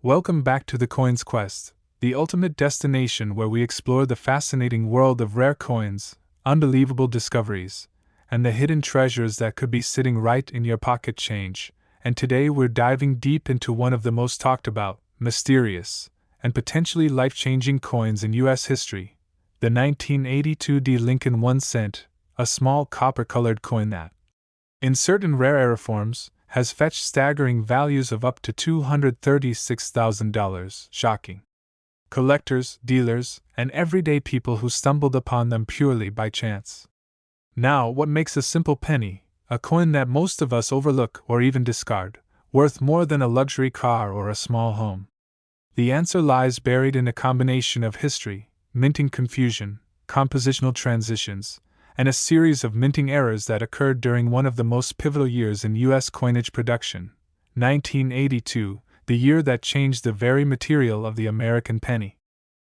Welcome back to the Coins Quest, the ultimate destination where we explore the fascinating world of rare coins, unbelievable discoveries, and the hidden treasures that could be sitting right in your pocket change. And today we're diving deep into one of the most talked about, mysterious, and potentially life-changing coins in U.S. history, the 1982 D Lincoln 1 cent, a small copper-colored coin that, in certain rare era forms, has fetched staggering values of up to $236,000. Shocking. Collectors, dealers, and everyday people who stumbled upon them purely by chance. Now, what makes a simple penny, a coin that most of us overlook or even discard, worth more than a luxury car or a small home? The answer lies buried in a combination of history, minting confusion, compositional transitions, and a series of minting errors that occurred during one of the most pivotal years in U.S. coinage production, 1982, the year that changed the very material of the American penny.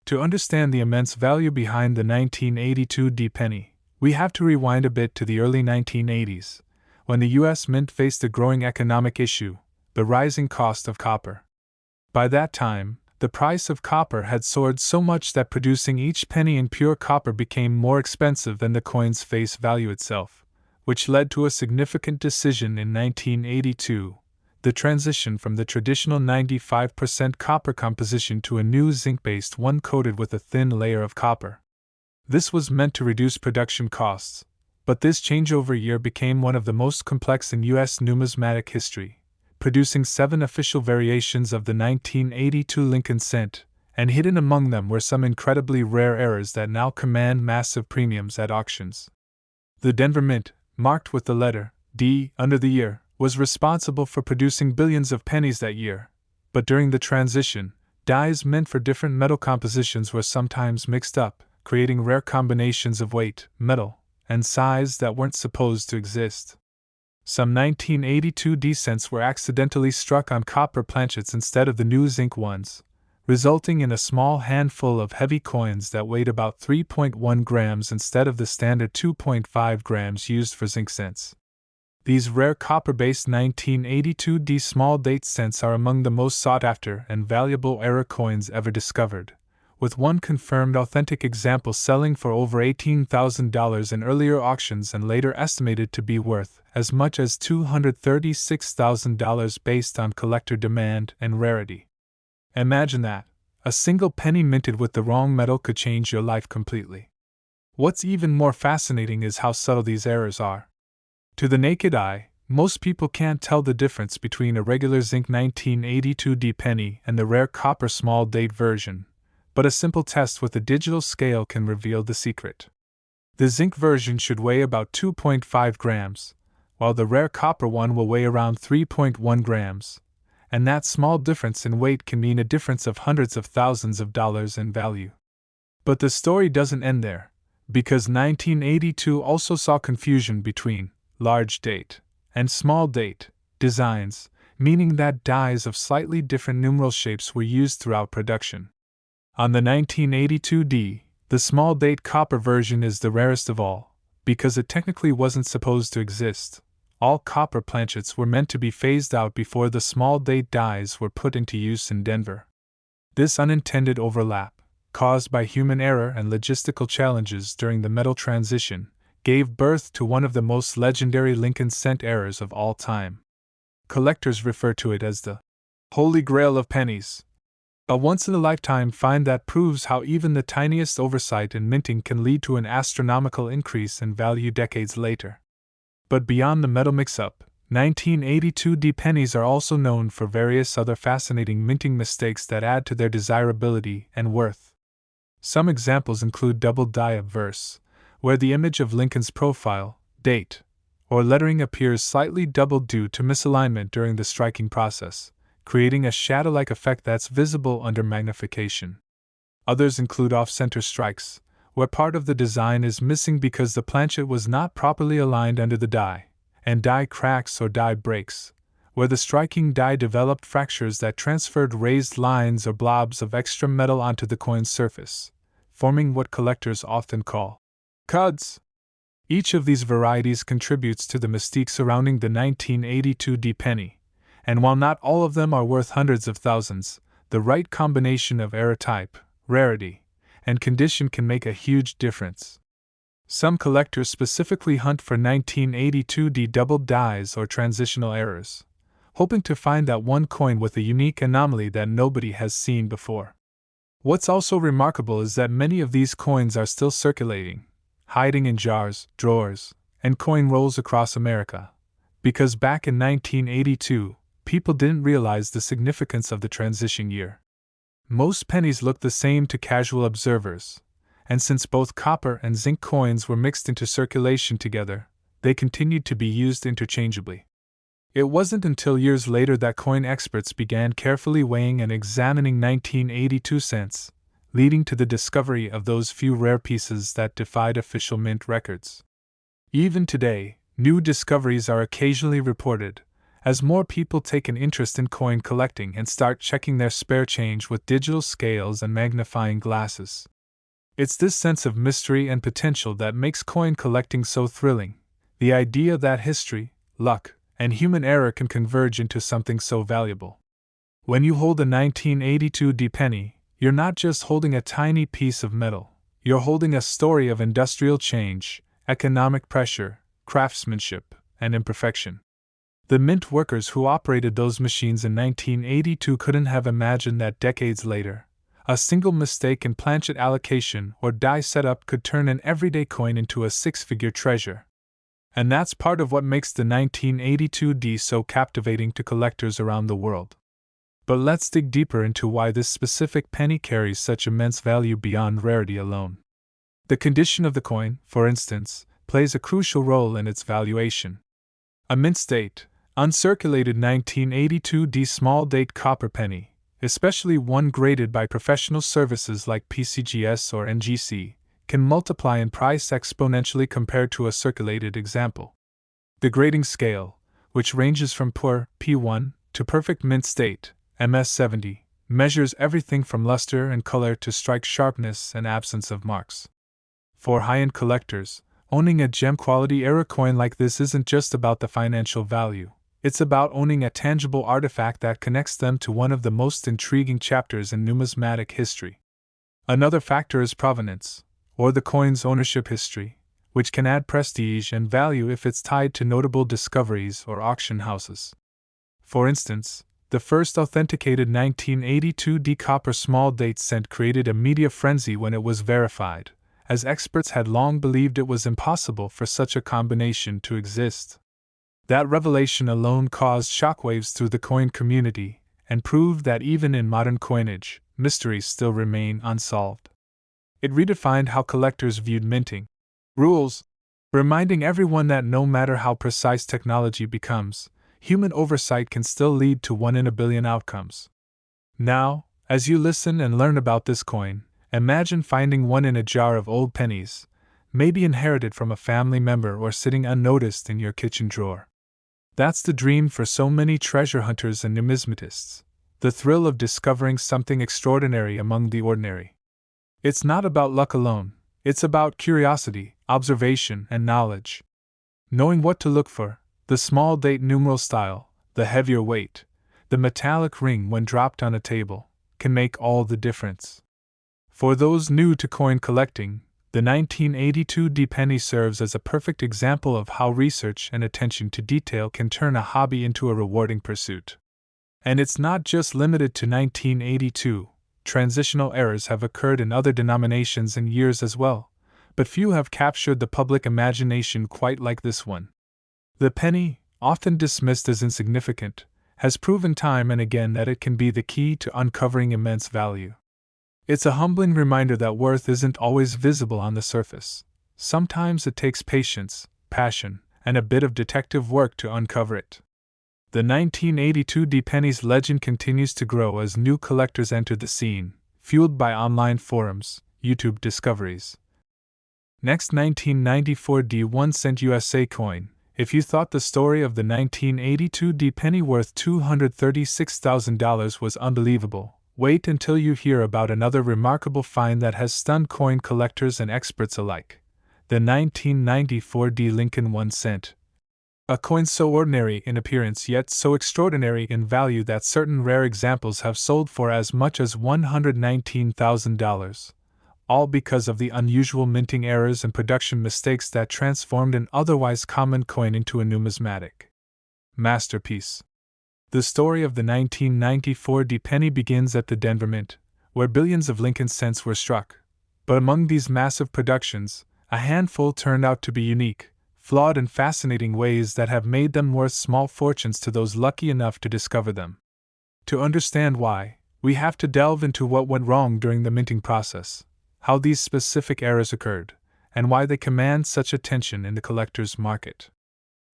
To understand the immense value behind the 1982 D penny, we have to rewind a bit to the early 1980s, when the U.S. Mint faced a growing economic issue, the rising cost of copper. By that time, the price of copper had soared so much that producing each penny in pure copper became more expensive than the coin's face value itself, which led to a significant decision in 1982, the transition from the traditional 95% copper composition to a new zinc-based one coated with a thin layer of copper. This was meant to reduce production costs, but this changeover year became one of the most complex in U.S. numismatic history, producing 7 official variations of the 1982 Lincoln cent, and hidden among them were some incredibly rare errors that now command massive premiums at auctions. The Denver Mint, marked with the letter D under the year, was responsible for producing billions of pennies that year, but during the transition, dies meant for different metal compositions were sometimes mixed up, creating rare combinations of weight, metal, and size that weren't supposed to exist. Some 1982 D cents were accidentally struck on copper planchets instead of the new zinc ones, resulting in a small handful of heavy coins that weighed about 3.1 grams instead of the standard 2.5 grams used for zinc cents. These rare copper-based 1982 D small date cents are among the most sought-after and valuable era coins ever discovered, with one confirmed authentic example selling for over $18,000 in earlier auctions and later estimated to be worth as much as $236,000 based on collector demand and rarity. Imagine that. A single penny minted with the wrong metal could change your life completely. What's even more fascinating is how subtle these errors are. To the naked eye, most people can't tell the difference between a regular zinc 1982 D penny and the rare copper small date version, but a simple test with a digital scale can reveal the secret. The zinc version should weigh about 2.5 grams, while the rare copper one will weigh around 3.1 grams, and that small difference in weight can mean a difference of hundreds of thousands of dollars in value. But the story doesn't end there, because 1982 also saw confusion between large date and small date designs, meaning that dies of slightly different numeral shapes were used throughout production. On the 1982 D, the small date copper version is the rarest of all, because it technically wasn't supposed to exist. All copper planchets were meant to be phased out before the small date dies were put into use in Denver. This unintended overlap, caused by human error and logistical challenges during the metal transition, gave birth to one of the most legendary Lincoln cent errors of all time. Collectors refer to it as the Holy Grail of pennies, a once-in-a-lifetime find that proves how even the tiniest oversight in minting can lead to an astronomical increase in value decades later. But beyond the metal mix-up, 1982 D pennies are also known for various other fascinating minting mistakes that add to their desirability and worth. Some examples include double die obverse, where the image of Lincoln's profile, date, or lettering appears slightly doubled due to misalignment during the striking process, creating a shadow-like effect that's visible under magnification. Others include off-center strikes, where part of the design is missing because the planchet was not properly aligned under the die, and die cracks or die breaks, where the striking die developed fractures that transferred raised lines or blobs of extra metal onto the coin's surface, forming what collectors often call cuds. Each of these varieties contributes to the mystique surrounding the 1982 D penny, and while not all of them are worth hundreds of thousands, the right combination of era type, rarity, and condition can make a huge difference. Some collectors specifically hunt for 1982D doubled dies or transitional errors, hoping to find that one coin with a unique anomaly that nobody has seen before. What's also remarkable is that many of these coins are still circulating, hiding in jars, drawers, and coin rolls across America, because back in 1982, people didn't realize the significance of the transition year. Most pennies looked the same to casual observers, and since both copper and zinc coins were mixed into circulation together, they continued to be used interchangeably. It wasn't until years later that coin experts began carefully weighing and examining 1982 cents, leading to the discovery of those few rare pieces that defied official mint records. Even today, new discoveries are occasionally reported, as more people take an interest in coin collecting and start checking their spare change with digital scales and magnifying glasses. It's this sense of mystery and potential that makes coin collecting so thrilling, the idea that history, luck, and human error can converge into something so valuable. When you hold a 1982D penny, you're not just holding a tiny piece of metal, you're holding a story of industrial change, economic pressure, craftsmanship, and imperfection. The mint workers who operated those machines in 1982 couldn't have imagined that decades later, a single mistake in planchet allocation or die setup could turn an everyday coin into a six-figure treasure. And that's part of what makes the 1982D so captivating to collectors around the world. But let's dig deeper into why this specific penny carries such immense value beyond rarity alone. The condition of the coin, for instance, plays a crucial role in its valuation. A mint state, uncirculated 1982D small date copper penny, especially one graded by professional services like PCGS or NGC, can multiply in price exponentially compared to a circulated example. The grading scale, which ranges from poor P1 to perfect mint state MS70, measures everything from luster and color to strike sharpness and absence of marks. For high-end collectors, owning a gem-quality era coin like this isn't just about the financial value. It's about owning a tangible artifact that connects them to one of the most intriguing chapters in numismatic history. Another factor is provenance, or the coin's ownership history, which can add prestige and value if it's tied to notable discoveries or auction houses. For instance, the first authenticated 1982D copper small date cent created a media frenzy when it was verified, as experts had long believed it was impossible for such a combination to exist. That revelation alone caused shockwaves through the coin community and proved that even in modern coinage, mysteries still remain unsolved. It redefined how collectors viewed minting rules, reminding everyone that no matter how precise technology becomes, human oversight can still lead to 1 in a billion outcomes. Now, as you listen and learn about this coin, imagine finding one in a jar of old pennies, maybe inherited from a family member or sitting unnoticed in your kitchen drawer. That's the dream for so many treasure hunters and numismatists, the thrill of discovering something extraordinary among the ordinary. It's not about luck alone, it's about curiosity, observation, and knowledge. Knowing what to look for, the small date numeral style, the heavier weight, the metallic ring when dropped on a table, can make all the difference. For those new to coin collecting, the 1982D penny serves as a perfect example of how research and attention to detail can turn a hobby into a rewarding pursuit. And it's not just limited to 1982. Transitional errors have occurred in other denominations and years as well, but few have captured the public imagination quite like this one. The penny, often dismissed as insignificant, has proven time and again that it can be the key to uncovering immense value. It's a humbling reminder that worth isn't always visible on the surface. Sometimes it takes patience, passion, and a bit of detective work to uncover it. The 1982D penny's legend continues to grow as new collectors enter the scene, fueled by online forums, YouTube discoveries. Next, 1994D 1 cent USA coin. If you thought the story of the 1982D penny worth $236,000 was unbelievable, wait until you hear about another remarkable find that has stunned coin collectors and experts alike. The 1994D Lincoln 1 cent. A coin so ordinary in appearance yet so extraordinary in value that certain rare examples have sold for as much as $119,000, all because of the unusual minting errors and production mistakes that transformed an otherwise common coin into a numismatic masterpiece. The story of the 1994 D penny begins at the Denver Mint, where billions of Lincoln cents were struck. But among these massive productions, a handful turned out to be unique, flawed in fascinating ways that have made them worth small fortunes to those lucky enough to discover them. To understand why, we have to delve into what went wrong during the minting process, how these specific errors occurred, and why they command such attention in the collector's market.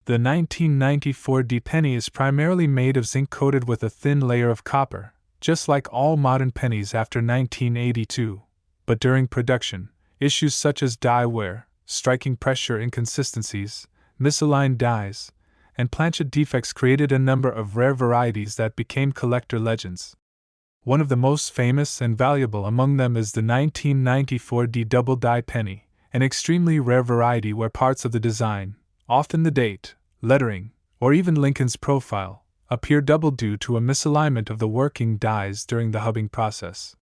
The 1994 D penny is primarily made of zinc coated with a thin layer of copper, just like all modern pennies after 1982. But during production, issues such as die wear, striking pressure inconsistencies, misaligned dies, and planchet defects created a number of rare varieties that became collector legends. One of the most famous and valuable among them is the 1994 D double die penny, an extremely rare variety where parts of the design, often the date, lettering, or even Lincoln's profile, appear doubled due to a misalignment of the working dies during the hubbing process.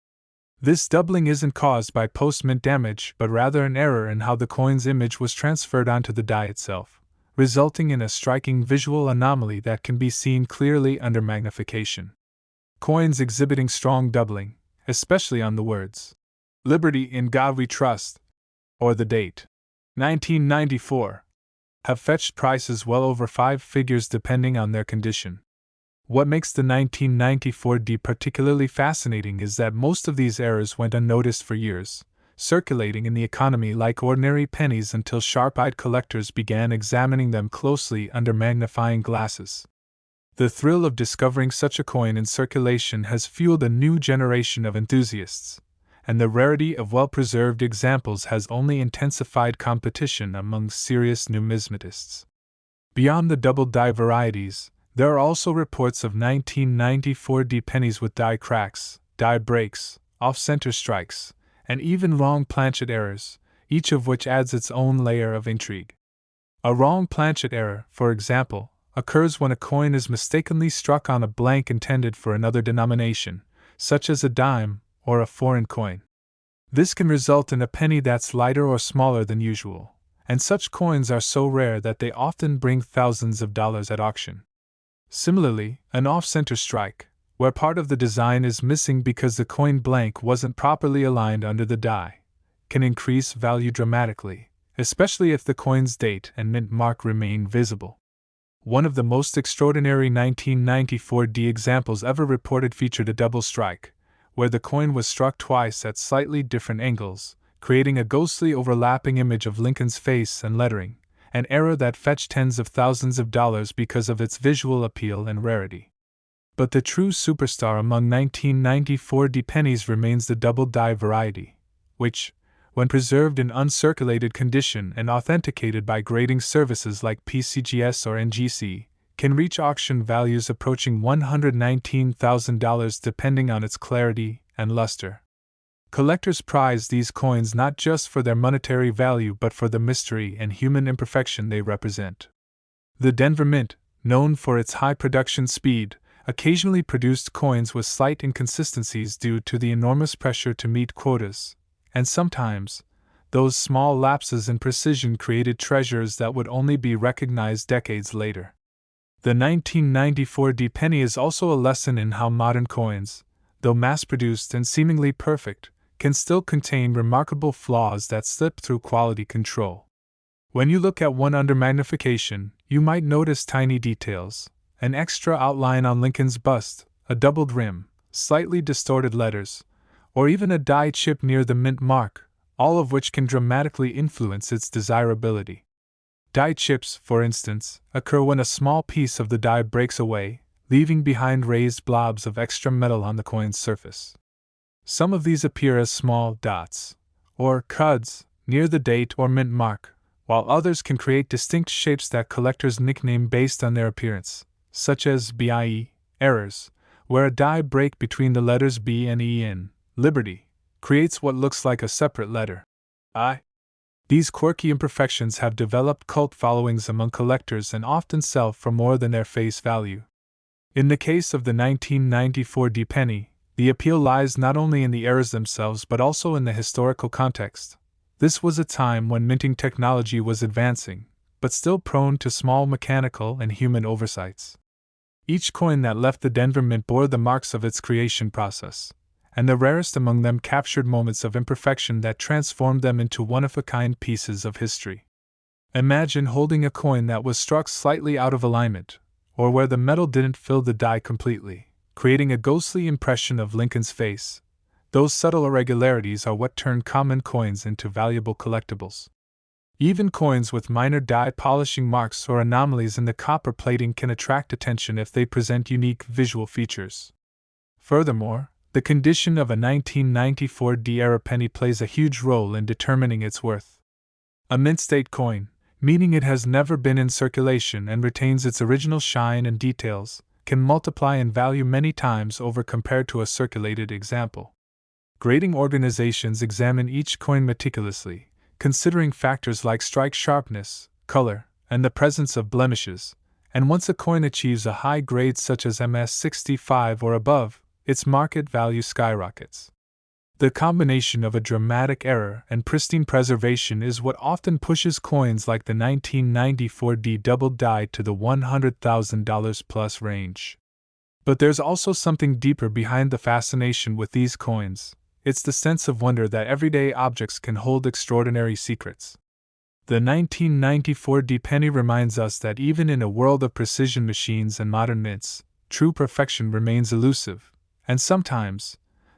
This doubling isn't caused by post-mint damage but rather an error in how the coin's image was transferred onto the die itself, resulting in a striking visual anomaly that can be seen clearly under magnification. Coins exhibiting strong doubling, especially on the words, "Liberty in God We Trust," or the date, 1994, have fetched prices well over 5 figures depending on their condition. What makes the 1994 D particularly fascinating is that most of these errors went unnoticed for years, circulating in the economy like ordinary pennies until sharp-eyed collectors began examining them closely under magnifying glasses. The thrill of discovering such a coin in circulation has fueled a new generation of enthusiasts, and the rarity of well-preserved examples has only intensified competition among serious numismatists. Beyond the double die varieties, there are also reports of 1994 D pennies with die cracks, die breaks, off-center strikes, and even wrong planchet errors, each of which adds its own layer of intrigue. A wrong planchet error, for example, occurs when a coin is mistakenly struck on a blank intended for another denomination, such as a dime or a foreign coin. This can result in a penny that's lighter or smaller than usual, and such coins are so rare that they often bring thousands of dollars at auction. Similarly, an off-center strike, where part of the design is missing because the coin blank wasn't properly aligned under the die, can increase value dramatically, especially if the coin's date and mint mark remain visible. One of the most extraordinary 1994 D examples ever reported featured a double strike, where the coin was struck twice at slightly different angles, creating a ghostly overlapping image of Lincoln's face and lettering, an error that fetched tens of thousands of dollars because of its visual appeal and rarity. But the true superstar among 1994 D pennies remains the double die variety, which, when preserved in uncirculated condition and authenticated by grading services like PCGS or NGC, can reach auction values approaching $119,000 depending on its clarity and luster. Collectors prize these coins not just for their monetary value but for the mystery and human imperfection they represent. The Denver Mint, known for its high production speed, occasionally produced coins with slight inconsistencies due to the enormous pressure to meet quotas, and sometimes, those small lapses in precision created treasures that would only be recognized decades later. The 1994 D penny is also a lesson in how modern coins, though mass-produced and seemingly perfect, can still contain remarkable flaws that slip through quality control. When you look at one under magnification, you might notice tiny details, an extra outline on Lincoln's bust, a doubled rim, slightly distorted letters, or even a die chip near the mint mark, all of which can dramatically influence its desirability. Die chips, for instance, occur when a small piece of the die breaks away, leaving behind raised blobs of extra metal on the coin's surface. Some of these appear as small dots, or cuds, near the date or mint mark, while others can create distinct shapes that collectors nickname based on their appearance, such as BIE errors, where a die break between the letters B and E in Liberty creates what looks like a separate letter, I. These quirky imperfections have developed cult followings among collectors and often sell for more than their face value. In the case of the 1994 D penny, the appeal lies not only in the errors themselves but also in the historical context. This was a time when minting technology was advancing, but still prone to small mechanical and human oversights. Each coin that left the Denver Mint bore the marks of its creation process, and the rarest among them captured moments of imperfection that transformed them into one-of-a-kind pieces of history. Imagine holding a coin that was struck slightly out of alignment, or where the metal didn't fill the die completely, creating a ghostly impression of Lincoln's face. Those subtle irregularities are what turn common coins into valuable collectibles. Even coins with minor die polishing marks or anomalies in the copper plating can attract attention if they present unique visual features. Furthermore, the condition of a 1994 D-era penny plays a huge role in determining its worth. A mint-state coin, meaning it has never been in circulation and retains its original shine and details, can multiply in value many times over compared to a circulated example. Grading organizations examine each coin meticulously, considering factors like strike sharpness, color, and the presence of blemishes, and once a coin achieves a high grade such as MS65 or above, its market value skyrockets. The combination of a dramatic error and pristine preservation is what often pushes coins like the 1994 D double die to the $100,000 plus range. But there's also something deeper behind the fascination with these coins. It's the sense of wonder that everyday objects can hold extraordinary secrets. The 1994 D penny reminds us that even in a world of precision machines and modern mints, true perfection remains elusive, and sometimes,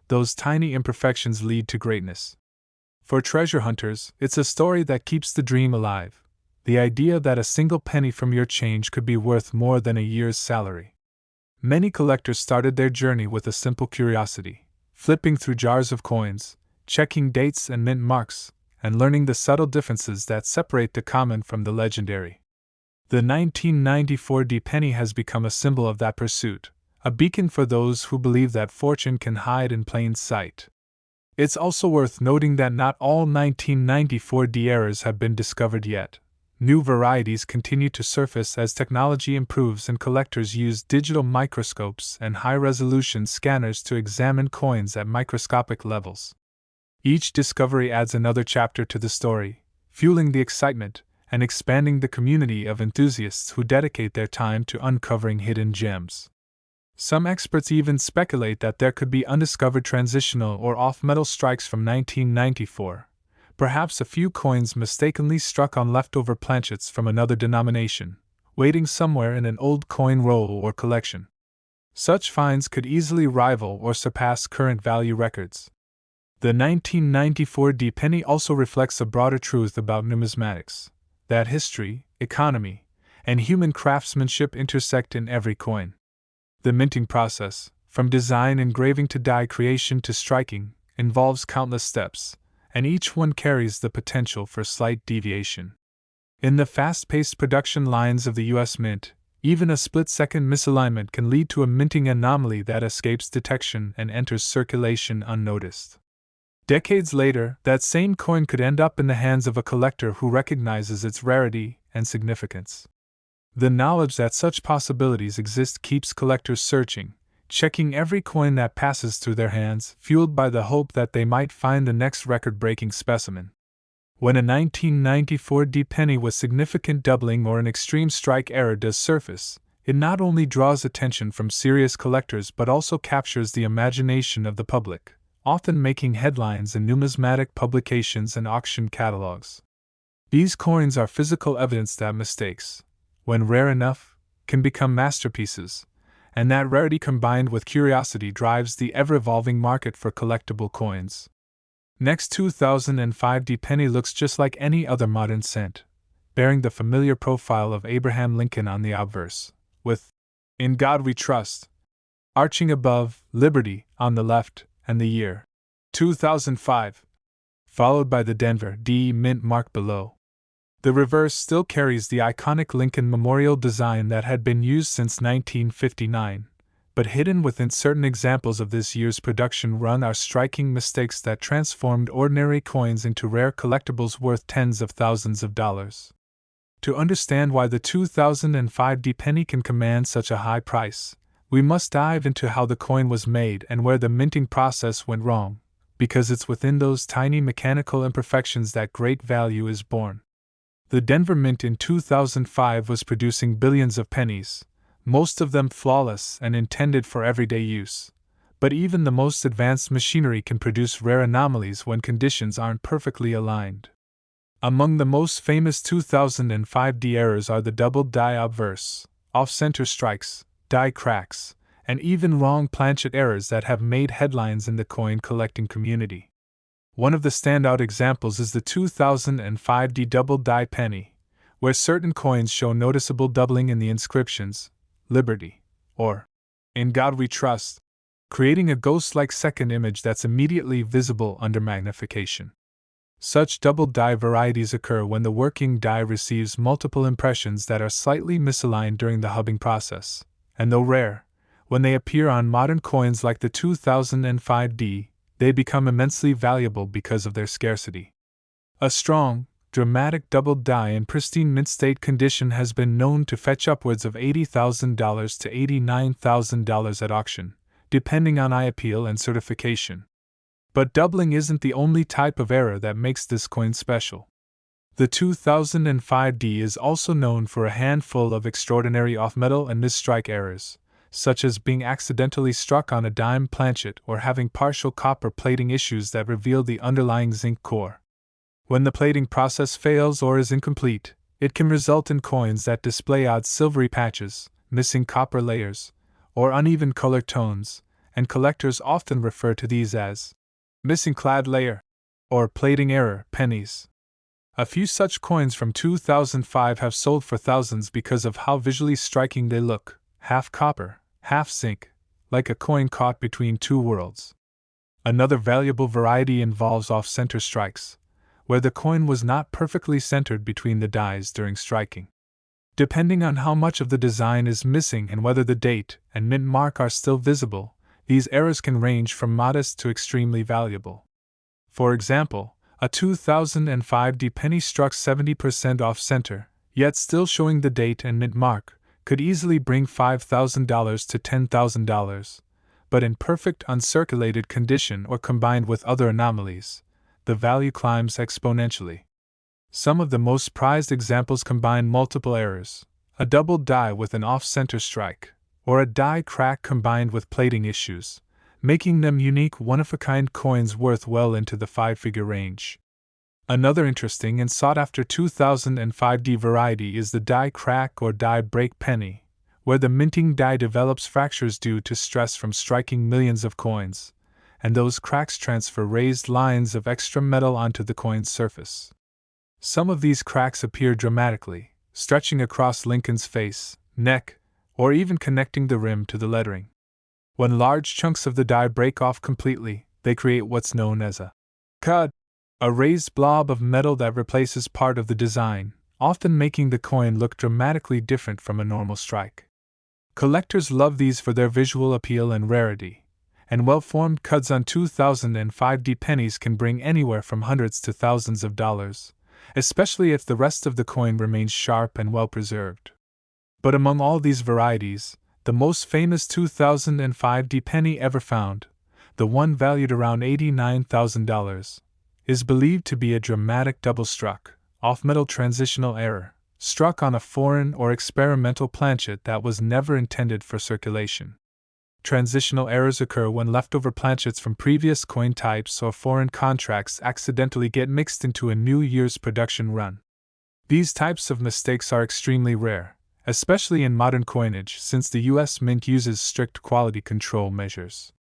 those tiny imperfections lead to greatness. For treasure hunters, it's a story that keeps the dream alive, the idea that a single penny from your change could be worth more than a year's salary. Many collectors started their journey with a simple curiosity, flipping through jars of coins, checking dates and mint marks, and learning the subtle differences that separate the common from the legendary. The 1994 D penny has become a symbol of that pursuit, a beacon for those who believe that fortune can hide in plain sight. It's also worth noting that not all 1994 D errors have been discovered yet. New varieties continue to surface as technology improves and collectors use digital microscopes and high-resolution scanners to examine coins at microscopic levels. Each discovery adds another chapter to the story, fueling the excitement and expanding the community of enthusiasts who dedicate their time to uncovering hidden gems. Some experts even speculate that there could be undiscovered transitional or off-metal strikes from 1994. Perhaps a few coins mistakenly struck on leftover planchets from another denomination, waiting somewhere in an old coin roll or collection. Such finds could easily rival or surpass current value records. The 1994 D penny also reflects a broader truth about numismatics, that history, economy, and human craftsmanship intersect in every coin. The minting process, from design engraving to die creation to striking, involves countless steps, and each one carries the potential for slight deviation. In the fast-paced production lines of the U.S. Mint, even a split-second misalignment can lead to a minting anomaly that escapes detection and enters circulation unnoticed. Decades later, that same coin could end up in the hands of a collector who recognizes its rarity and significance. The knowledge that such possibilities exist keeps collectors searching, checking every coin that passes through their hands, fueled by the hope that they might find the next record-breaking specimen. When a 1994 D penny with significant doubling or an extreme strike error does surface, it not only draws attention from serious collectors but also captures the imagination of the public, often making headlines in numismatic publications and auction catalogs. These coins are physical evidence that mistakes, when rare enough, can become masterpieces, and that rarity combined with curiosity drives the ever-evolving market for collectible coins. Next 2005 D penny looks just like any other modern cent, bearing the familiar profile of Abraham Lincoln on the obverse, with "In God We Trust" arching above, Liberty on the left, and the year 2005, followed by the Denver D mint mark below. The reverse still carries the iconic Lincoln Memorial design that had been used since 1959, But hidden within certain examples of this year's production run are striking mistakes that transformed ordinary coins into rare collectibles worth tens of thousands of dollars. To understand why the 2005 penny can command such a high price, we must dive into how the coin was made and where the minting process went wrong, because it's within those tiny mechanical imperfections that great value is born. The Denver Mint in 2005 was producing billions of pennies, most of them flawless and intended for everyday use. But even the most advanced machinery can produce rare anomalies when conditions aren't perfectly aligned. Among the most famous 2005 errors are the double die obverse, off-center strikes, die cracks, and even wrong planchet errors that have made headlines in the coin collecting community. One of the standout examples is the 2005 double die penny, where certain coins show noticeable doubling in the inscriptions, Liberty, or In God We Trust, creating a ghost-like second image that's immediately visible under magnification. Such double die varieties occur when the working die receives multiple impressions that are slightly misaligned during the hubbing process, and though rare, when they appear on modern coins like the 2005D, they become immensely valuable because of their scarcity. A strong, dramatic double die in pristine mint state condition has been known to fetch upwards of $80,000 to $89,000 at auction, depending on eye appeal and certification. But doubling isn't the only type of error that makes this coin special. The 2005D is also known for a handful of extraordinary off-metal and misstrike errors, such as being accidentally struck on a dime planchet or having partial copper plating issues that reveal the underlying zinc core. When the plating process fails or is incomplete, it can result in coins that display odd silvery patches, missing copper layers, or uneven color tones, and collectors often refer to these as missing clad layer or plating error pennies. A few such coins from 2005 have sold for thousands because of how visually striking they look, half copper, half zinc, like a coin caught between two worlds. Another valuable variety involves off-center strikes, where the coin was not perfectly centered between the dies during striking. Depending on how much of the design is missing and whether the date and mint mark are still visible, these errors can range from modest to extremely valuable. For example, a 2005 penny struck 70% off-center, yet still showing the date and mint mark, could easily bring $5,000 to $10,000, but in perfect uncirculated condition or combined with other anomalies, the value climbs exponentially. Some of the most prized examples combine multiple errors, a double die with an off-center strike, or a die crack combined with plating issues, making them unique one-of-a-kind coins worth well into the five-figure range. Another interesting and sought-after 2005D variety is the die crack or die break penny, where the minting die develops fractures due to stress from striking millions of coins, and those cracks transfer raised lines of extra metal onto the coin's surface. Some of these cracks appear dramatically, stretching across Lincoln's face, neck, or even connecting the rim to the lettering. When large chunks of the die break off completely, they create what's known as a cud, a raised blob of metal that replaces part of the design, often making the coin look dramatically different from a normal strike. Collectors love these for their visual appeal and rarity, and well-formed cuds on 2005D pennies can bring anywhere from hundreds to thousands of dollars, especially if the rest of the coin remains sharp and well-preserved. But among all these varieties, the most famous 2005D penny ever found, the one valued around $89,000, is believed to be a dramatic double-struck, off-metal transitional error, struck on a foreign or experimental planchet that was never intended for circulation. Transitional errors occur when leftover planchets from previous coin types or foreign contracts accidentally get mixed into a new year's production run. These types of mistakes are extremely rare, especially in modern coinage since the U.S. Mint uses strict quality control measures.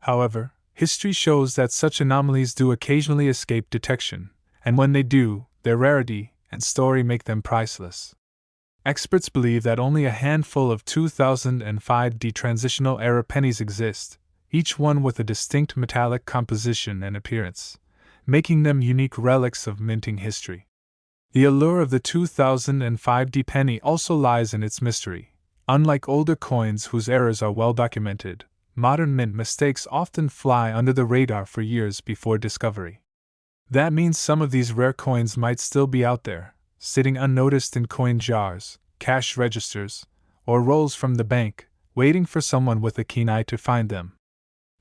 However, history shows that such anomalies do occasionally escape detection, and when they do, their rarity and story make them priceless. Experts believe that only a handful of 2005D transitional error pennies exist, each one with a distinct metallic composition and appearance, making them unique relics of minting history. The allure of the 2005D penny also lies in its mystery. Unlike older coins whose errors are well documented, modern mint mistakes often fly under the radar for years before discovery. That means some of these rare coins might still be out there, sitting unnoticed in coin jars, cash registers, or rolls from the bank, waiting for someone with a keen eye to find them.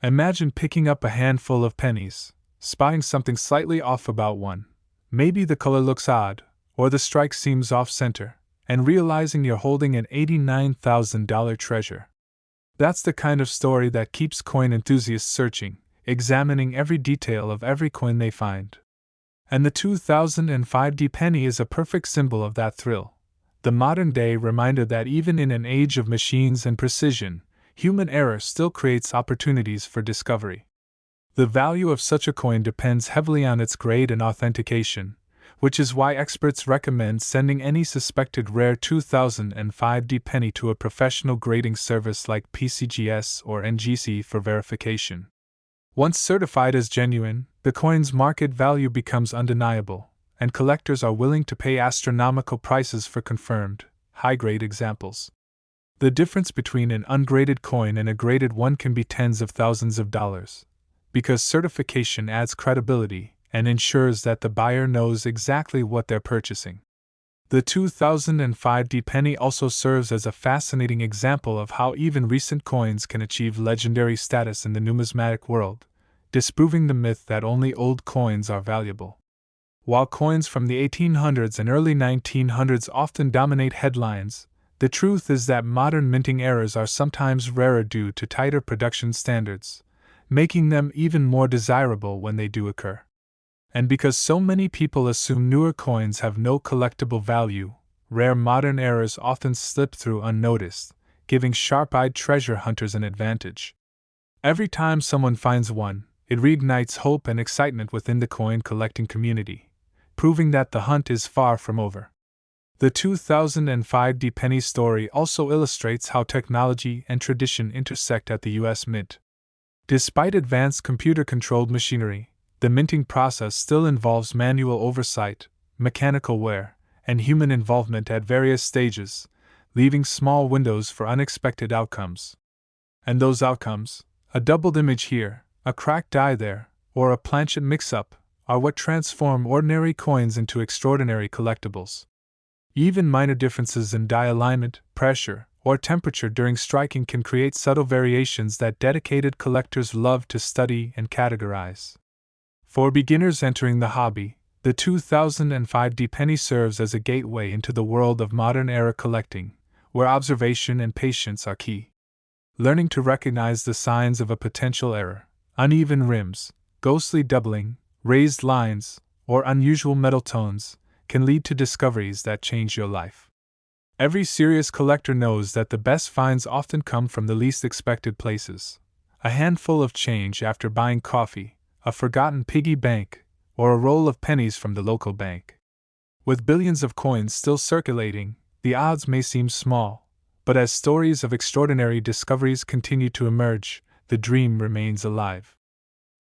Imagine picking up a handful of pennies, spotting something slightly off about one. Maybe the color looks odd, or the strike seems off-center, and realizing you're holding an $89,000 treasure. That's the kind of story that keeps coin enthusiasts searching, examining every detail of every coin they find. And the 2005 penny is a perfect symbol of that thrill. The modern-day reminder that even in an age of machines and precision, human error still creates opportunities for discovery. The value of such a coin depends heavily on its grade and authentication, which is why experts recommend sending any suspected rare 2005 penny to a professional grading service like PCGS or NGC for verification. Once certified as genuine, the coin's market value becomes undeniable, and collectors are willing to pay astronomical prices for confirmed, high-grade examples. The difference between an ungraded coin and a graded one can be tens of thousands of dollars, because certification adds credibility and ensures that the buyer knows exactly what they're purchasing. The 2005 penny also serves as a fascinating example of how even recent coins can achieve legendary status in the numismatic world, disproving the myth that only old coins are valuable. While coins from the 1800s and early 1900s often dominate headlines, the truth is that modern minting errors are sometimes rarer due to tighter production standards, making them even more desirable when they do occur. And because so many people assume newer coins have no collectible value, rare modern errors often slip through unnoticed, giving sharp-eyed treasure hunters an advantage. Every time someone finds one, it reignites hope and excitement within the coin collecting community, proving that the hunt is far from over. The 2005 penny story also illustrates how technology and tradition intersect at the U.S. Mint. Despite advanced computer-controlled machinery, the minting process still involves manual oversight, mechanical wear, and human involvement at various stages, leaving small windows for unexpected outcomes. And those outcomes, a doubled image here, a cracked die there, or a planchet mix-up, are what transform ordinary coins into extraordinary collectibles. Even minor differences in die alignment, pressure, or temperature during striking can create subtle variations that dedicated collectors love to study and categorize. For beginners entering the hobby, the 2005 penny serves as a gateway into the world of modern-era collecting, where observation and patience are key. Learning to recognize the signs of a potential error, uneven rims, ghostly doubling, raised lines, or unusual metal tones, can lead to discoveries that change your life. Every serious collector knows that the best finds often come from the least expected places. A handful of change after buying coffee, a forgotten piggy bank, or a roll of pennies from the local bank. With billions of coins still circulating, the odds may seem small, but as stories of extraordinary discoveries continue to emerge, the dream remains alive.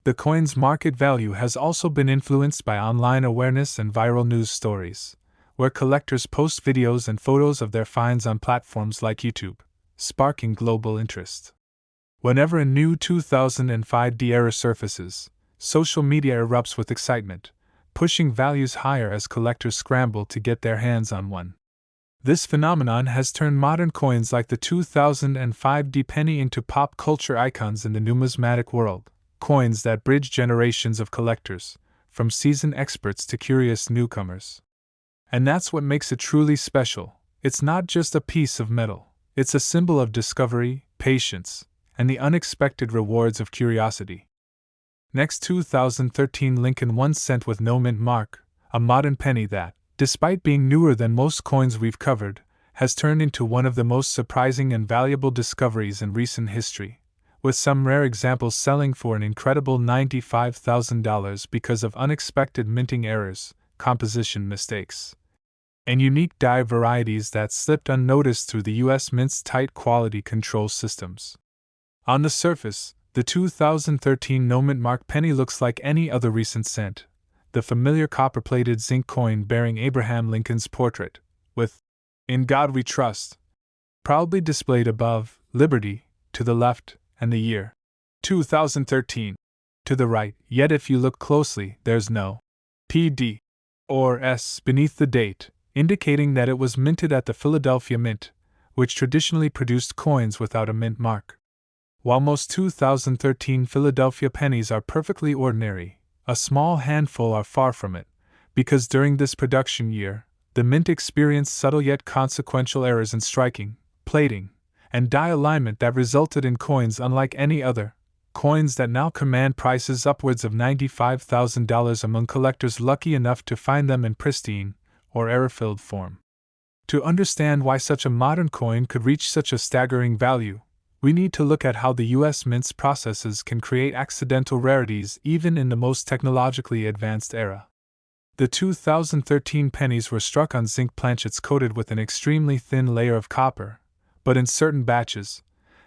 The coin's market value has also been influenced by online awareness and viral news stories, where collectors post videos and photos of their finds on platforms like YouTube, sparking global interest. Whenever a new 2005 error surfaces, social media erupts with excitement, pushing values higher as collectors scramble to get their hands on one. This phenomenon has turned modern coins like the 2005 penny into pop culture icons in the numismatic world, coins that bridge generations of collectors, from seasoned experts to curious newcomers. And that's what makes it truly special. It's not just a piece of metal, it's a symbol of discovery, patience, and the unexpected rewards of curiosity. Next, 2013 Lincoln 1 cent with no mint mark, a modern penny that, despite being newer than most coins we've covered, has turned into one of the most surprising and valuable discoveries in recent history, with some rare examples selling for an incredible $95,000 because of unexpected minting errors, composition mistakes, and unique die varieties that slipped unnoticed through the U.S. Mint's tight quality control systems. On the surface, the 2013 no-mint mark penny looks like any other recent cent, the familiar copper-plated zinc coin bearing Abraham Lincoln's portrait, with "In God We Trust," proudly displayed above, Liberty, to the left, and the year 2013 to the right, yet if you look closely, there's no PD or S beneath the date, indicating that it was minted at the Philadelphia Mint, which traditionally produced coins without a mint mark. While most 2013 Philadelphia pennies are perfectly ordinary, a small handful are far from it, because during this production year, the mint experienced subtle yet consequential errors in striking, plating, and die alignment that resulted in coins unlike any other, coins that now command prices upwards of $95,000 among collectors lucky enough to find them in pristine, or error-filled form. To understand why such a modern coin could reach such a staggering value, we need to look at how the U.S. Mint's processes can create accidental rarities even in the most technologically advanced era. The 2013 pennies were struck on zinc planchets coated with an extremely thin layer of copper, but in certain batches,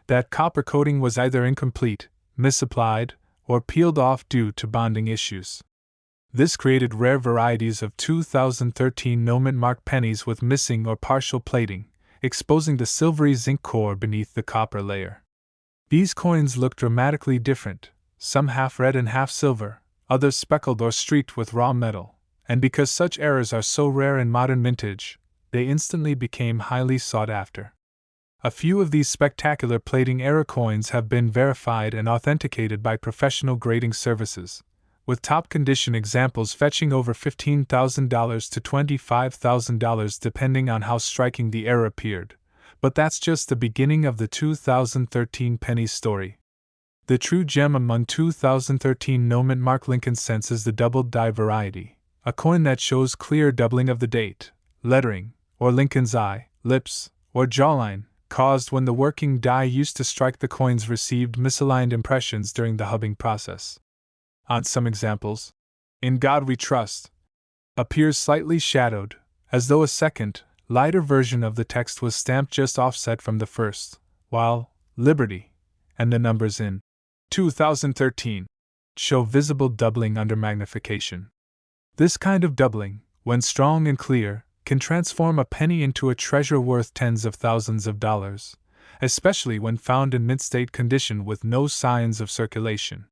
that copper coating was either incomplete, misapplied, or peeled off due to bonding issues. This created rare varieties of 2013 no-mint mark pennies with missing or partial plating, exposing the silvery zinc core beneath the copper layer. These coins look dramatically different, some half red and half silver, others speckled or streaked with raw metal, and because such errors are so rare in modern mintage, they instantly became highly sought after. A few of these spectacular plating error coins have been verified and authenticated by professional grading services, with top condition examples fetching over $15,000 to $25,000 depending on how striking the error appeared, but that's just the beginning of the 2013 penny story. The true gem among 2013 no-mint mark Lincoln cents is the doubled die variety, a coin that shows clear doubling of the date, lettering, or Lincoln's eye, lips, or jawline, caused when the working die used to strike the coins received misaligned impressions during the hubbing process. On some examples, "In God We Trust" appears slightly shadowed, as though a second, lighter version of the text was stamped just offset from the first, while "Liberty" and the numbers in 2013 show visible doubling under magnification. This kind of doubling, when strong and clear, can transform a penny into a treasure worth tens of thousands of dollars, especially when found in mint state condition with no signs of circulation.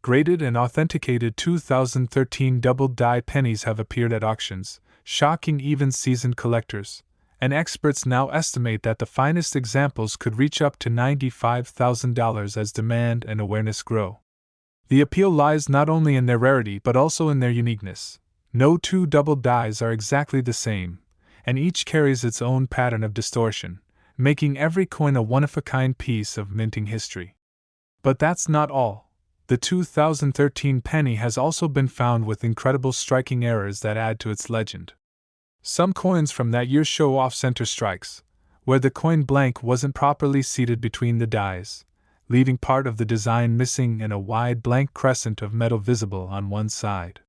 Graded and authenticated 2013 doubled die pennies have appeared at auctions, shocking even seasoned collectors, and experts now estimate that the finest examples could reach up to $95,000 as demand and awareness grow. The appeal lies not only in their rarity but also in their uniqueness. No two doubled dies are exactly the same, and each carries its own pattern of distortion, making every coin a one-of-a-kind piece of minting history. But that's not all. The 2013 penny has also been found with incredible striking errors that add to its legend. Some coins from that year show off-center strikes, where the coin blank wasn't properly seated between the dies, leaving part of the design missing and a wide blank crescent of metal visible on one side.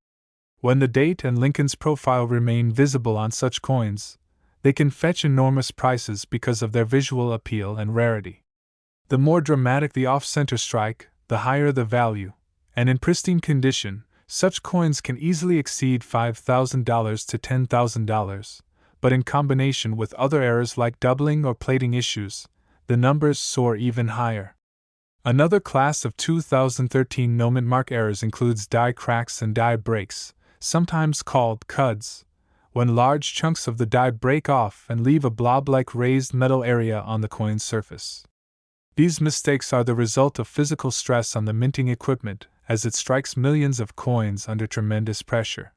When the date and Lincoln's profile remain visible on such coins, they can fetch enormous prices because of their visual appeal and rarity. The more dramatic the off-center strike, the higher the value, and in pristine condition, such coins can easily exceed $5,000 to $10,000, but in combination with other errors like doubling or plating issues, the numbers soar even higher. Another class of 2013 no-mint mark errors includes die cracks and die breaks, sometimes called cuds, when large chunks of the die break off and leave a blob-like raised metal area on the coin's surface. These mistakes are the result of physical stress on the minting equipment as it strikes millions of coins under tremendous pressure.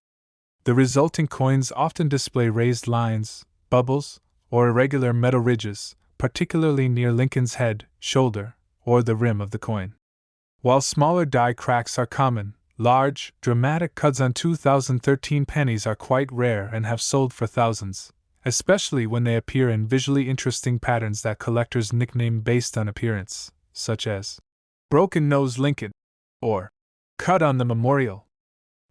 The resulting coins often display raised lines, bubbles, or irregular metal ridges, particularly near Lincoln's head, shoulder, or the rim of the coin. While smaller die cracks are common, large, dramatic cuds on 2013 pennies are quite rare and have sold for thousands, especially when they appear in visually interesting patterns that collectors nickname based on appearance, such as Broken Nose Lincoln or Cut on the Memorial.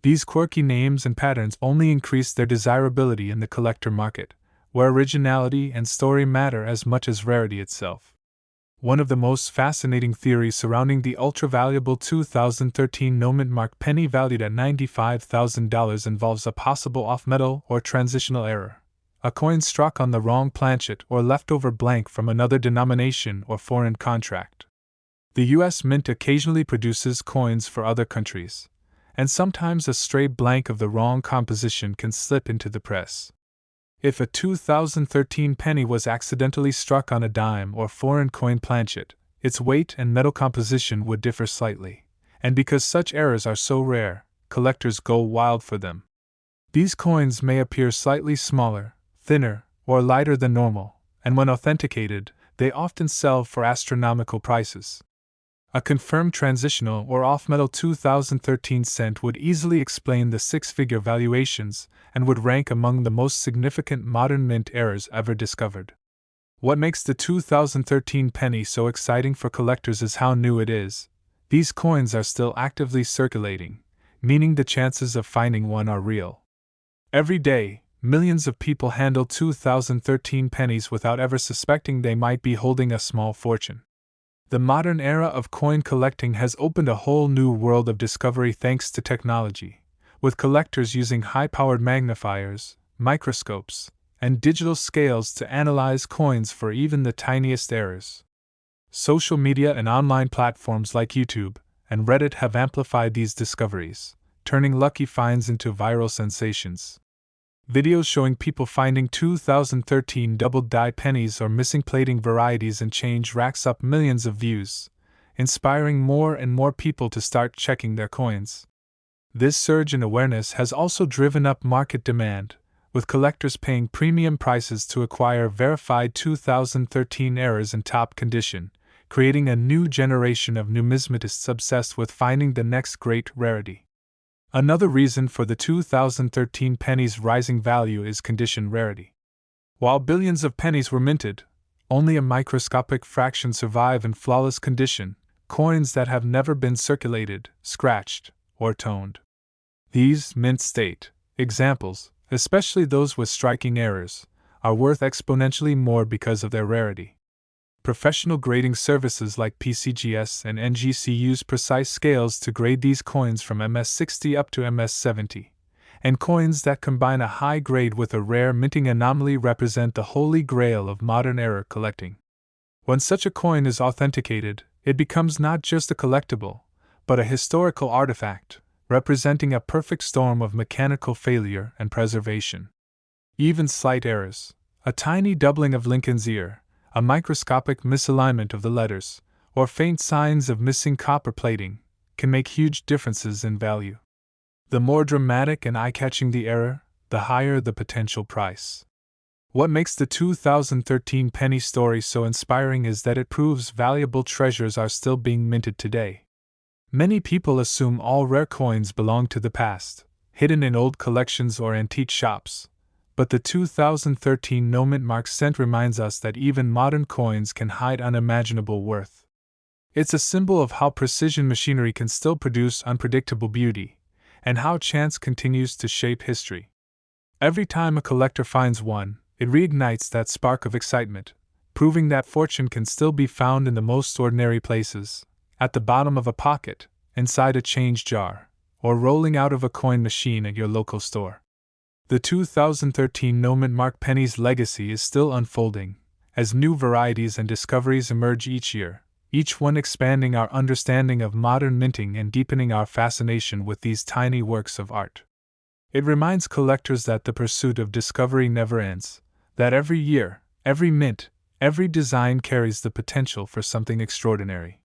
These quirky names and patterns only increase their desirability in the collector market, where originality and story matter as much as rarity itself. One of the most fascinating theories surrounding the ultra-valuable 2013 no-mint mark penny valued at $95,000 involves a possible off-metal or transitional error, a coin struck on the wrong planchet or leftover blank from another denomination or foreign contract. The U.S. Mint occasionally produces coins for other countries, and sometimes a stray blank of the wrong composition can slip into the press. If a 2013 penny was accidentally struck on a dime or foreign coin planchet, its weight and metal composition would differ slightly, and because such errors are so rare, collectors go wild for them. These coins may appear slightly smaller, thinner, or lighter than normal, and when authenticated, they often sell for astronomical prices. A confirmed transitional or off-metal 2013 cent would easily explain the six-figure valuations and would rank among the most significant modern mint errors ever discovered. What makes the 2013 penny so exciting for collectors is how new it is. These coins are still actively circulating, meaning the chances of finding one are real. Every day, millions of people handle 2013 pennies without ever suspecting they might be holding a small fortune. The modern era of coin collecting has opened a whole new world of discovery thanks to technology, with collectors using high-powered magnifiers, microscopes, and digital scales to analyze coins for even the tiniest errors. Social media and online platforms like YouTube and Reddit have amplified these discoveries, turning lucky finds into viral sensations. Videos showing people finding 2013 double-die pennies or missing plating varieties and change racks up millions of views, inspiring more and more people to start checking their coins. This surge in awareness has also driven up market demand, with collectors paying premium prices to acquire verified 2013 errors in top condition, creating a new generation of numismatists obsessed with finding the next great rarity. Another reason for the 2013 penny's rising value is condition rarity. While billions of pennies were minted, only a microscopic fraction survive in flawless condition, coins that have never been circulated, scratched, or toned. These mint state examples, especially those with striking errors, are worth exponentially more because of their rarity. Professional grading services like PCGS and NGC use precise scales to grade these coins from MS60 up to MS70, and coins that combine a high grade with a rare minting anomaly represent the holy grail of modern error collecting. When such a coin is authenticated, it becomes not just a collectible, but a historical artifact, representing a perfect storm of mechanical failure and preservation. Even slight errors, a tiny doubling of Lincoln's ear, a microscopic misalignment of the letters, or faint signs of missing copper plating, can make huge differences in value. The more dramatic and eye-catching the error, the higher the potential price. What makes the 2013 penny story so inspiring is that it proves valuable treasures are still being minted today. Many people assume all rare coins belong to the past, hidden in old collections or antique shops. But the 2013 No Mint Mark cent reminds us that even modern coins can hide unimaginable worth. It's a symbol of how precision machinery can still produce unpredictable beauty, and how chance continues to shape history. Every time a collector finds one, it reignites that spark of excitement, proving that fortune can still be found in the most ordinary places, at the bottom of a pocket, inside a change jar, or rolling out of a coin machine at your local store. The 2013 No Mint Mark penny's legacy is still unfolding, as new varieties and discoveries emerge each year, each one expanding our understanding of modern minting and deepening our fascination with these tiny works of art. It reminds collectors that the pursuit of discovery never ends, that every year, every mint, every design carries the potential for something extraordinary.